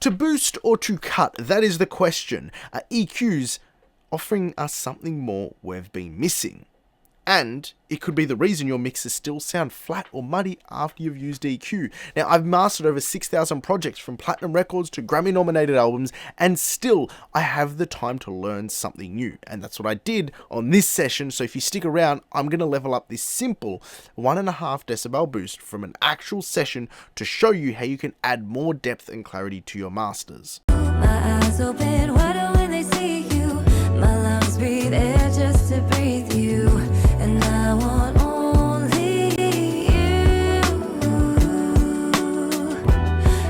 To boost or to cut, that is the question. Are EQs offering us something more we've been missing? And it could be the reason your mixes still sound flat or muddy after you've used EQ. Now, I've mastered over 6,000 projects from platinum records to Grammy-nominated albums, and still, I have the time to learn something new. And that's what I did on this session, so if you stick around, I'm going to level up this simple 1.5 decibel boost from an actual session to show you how you can add more depth and clarity to your masters. My eyes open wider when they see you. My lungs breathe air just to breathe you. And I want only you.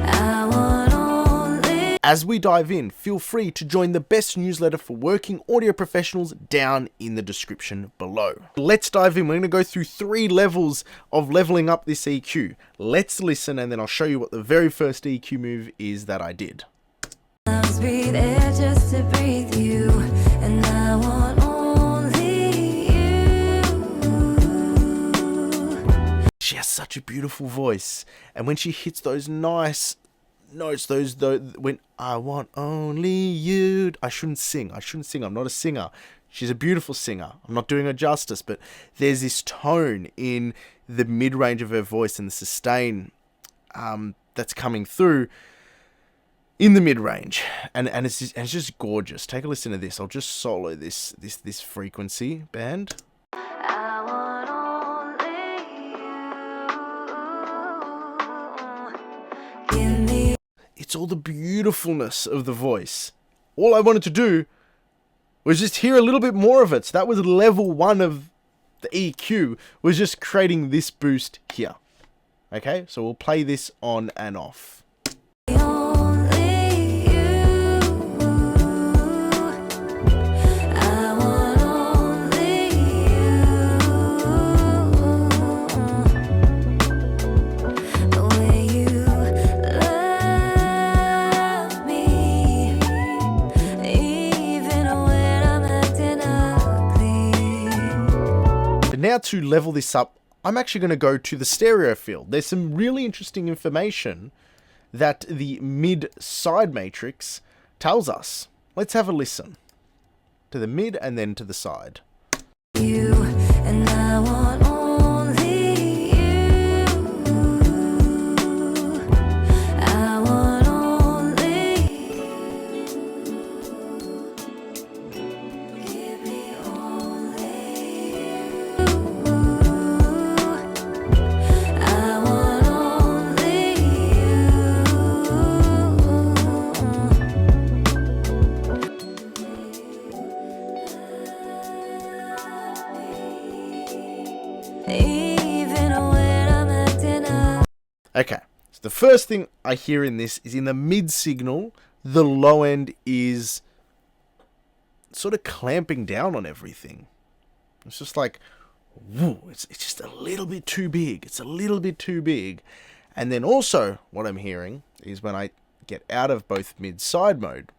I want only. As we dive in, feel free to join the best newsletter for working audio professionals down in the description below. Let's dive in. We're going to go through 3 levels of leveling up this EQ. Let's listen, and then I'll show you what the very first EQ move is that I did. Lungs breathe air just to breathe you. And I want only you. She has such a beautiful voice, and when she hits those nice notes, when I want only you, I shouldn't sing, I'm not a singer. She's a beautiful singer, I'm not doing her justice, but there's this tone in the mid-range of her voice and the sustain that's coming through in the mid-range, and it's just gorgeous. Take a listen to this. I'll just solo this frequency band. I want only you. Give me. It's all the beautifulness of the voice. All I wanted to do was just hear a little bit more of it. So that was level 1 of the EQ, was just creating this boost here. Okay, so we'll play this on and off. Only you. I want only you. The way you love me, even when I'm acting ugly. But now to level this up, I'm actually going to go to the stereo field. There's some really interesting information that the mid-side matrix tells us. Let's have a listen to the mid and then to the side. You and I want only you. I want only you. Give me only you. I want only you. Even when I'm acting up. Okay, so the first thing I hear in this is in the mid signal, the low end is sort of clamping down on everything. It's just like, woo, it's just a little bit too big. It's a little bit too big. And then also what I'm hearing is when I get out of both mid-side mode,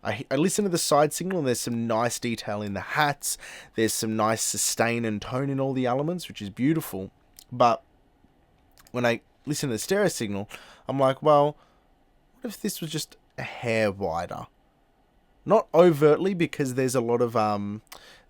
I listen to the side signal, and there's some nice detail in the hats. There's some nice sustain and tone in all the elements, which is beautiful. But when I listen to the stereo signal, I'm like, well, what if this was just a hair wider? Not overtly, because there's a lot of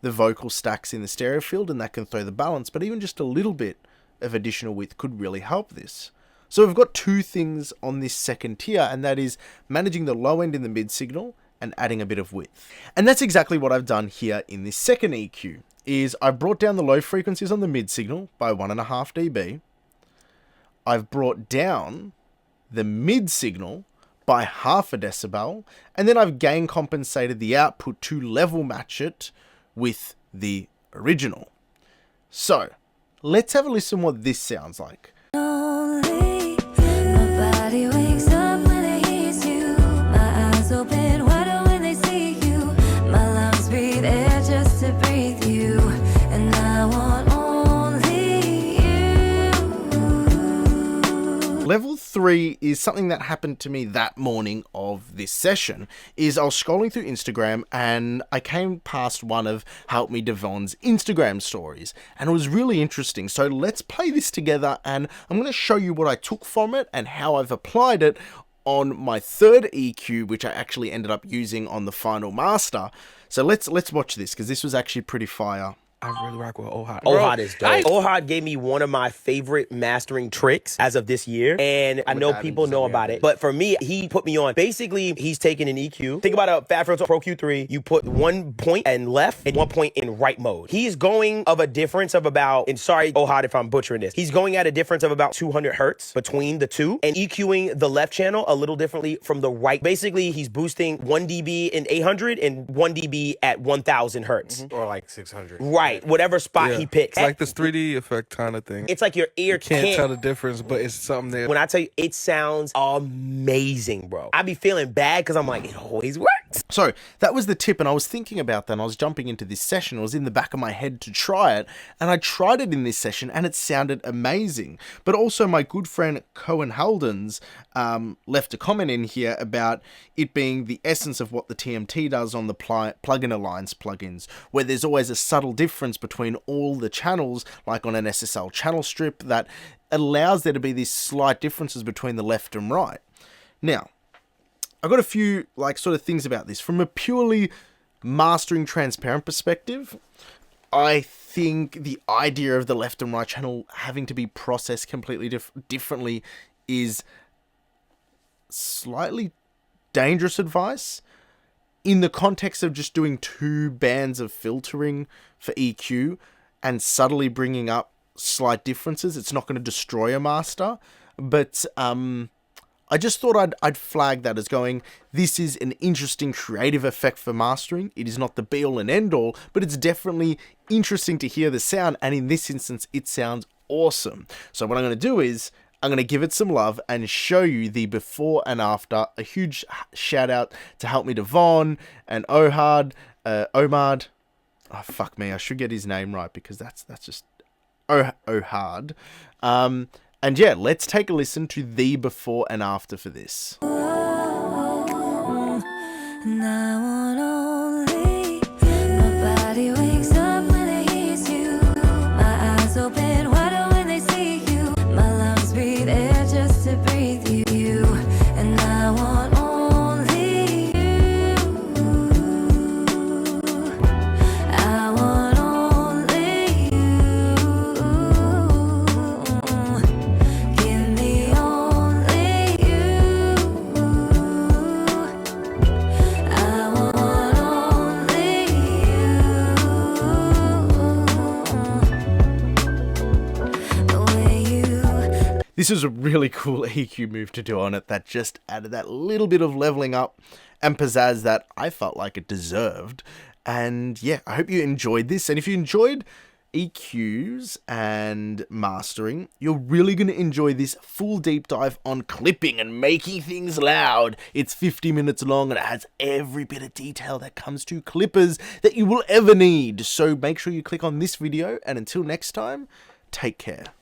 the vocal stacks in the stereo field, and that can throw the balance, but even just a little bit of additional width could really help this. So we've got 2 things on this second tier, and that is managing the low end in the mid signal and adding a bit of width. And that's exactly what I've done here in this second EQ, is I brought down the low frequencies on the mid signal by 1.5 dB. I've brought down the mid signal by 0.5 decibel, and then I've gain compensated the output to level match it with the original. So let's have a listen what this sounds like. Only my body wakes up when it hears you. My eyes open wider when they see you. My lungs breathe air just to breathe you. And I want only you. Level 3 is something that happened to me that morning of this session. Is I was scrolling through Instagram and I came past one of Help Me Devvon's Instagram stories, and it was really interesting. So let's play this together, and I'm going to show you what I took from it and how I've applied it on my third EQ, which I actually ended up using on the final master. So let's watch this, because this was actually pretty fire. I really rock with Ohad. Ohad is dope. Ohad gave me one of my favorite mastering tricks as of this year, and I know people know about it, but for me, he put me on. Basically, he's taking an EQ. Think about a Fat Filter Pro Q3. You put 1 point in left and 1 point in right mode. He's going of a difference of about, and sorry, Ohad, if I'm butchering this, he's going at a difference of about 200 hertz between the two, and EQing the left channel a little differently from the right. Basically, he's boosting 1 dB in 800 and 1 dB at 1000 hertz. Or like 600. Right. Whatever spot he picks. It's like this 3D effect kind of thing. It's like your ear Can't tell the difference, but it's something there. When I tell you, it sounds amazing, bro. I be feeling bad because I'm like, it always works. So that was the tip, and I was thinking about that, and I was jumping into this session. It was in the back of my head to try it, and I tried it in this session, and it sounded amazing. But also my good friend Cohen Haldens left a comment in here about it being the essence of what the TMT does on the Plugin Alliance plugins, where there's always a subtle difference between all the channels, like on an SSL channel strip, that allows there to be these slight differences between the left and right. Now, I've got a few sort of things about this. From a purely mastering transparent perspective, I think the idea of the left and right channel having to be processed completely differently is slightly dangerous advice. In the context of just doing 2 bands of filtering for EQ and subtly bringing up slight differences, it's not going to destroy a master. But I just thought I'd flag that as going, this is an interesting creative effect for mastering. It is not the be-all and end-all, but it's definitely interesting to hear the sound, and in this instance, it sounds awesome. So what I'm going to do is, I'm going to give it some love and show you the before and after. A huge shout out to Help Me Devvon and Ohad, Omad. Oh, fuck me. I should get his name right, because that's just Ohad. And yeah, let's take a listen to the before and after for this. This is a really cool EQ move to do on it that just added that little bit of leveling up and pizzazz that I felt like it deserved. And yeah, I hope you enjoyed this. And if you enjoyed EQs and mastering, you're really going to enjoy this full deep dive on clipping and making things loud. It's 50 minutes long, and it has every bit of detail that comes to clippers that you will ever need. So make sure you click on this video, and until next time, take care.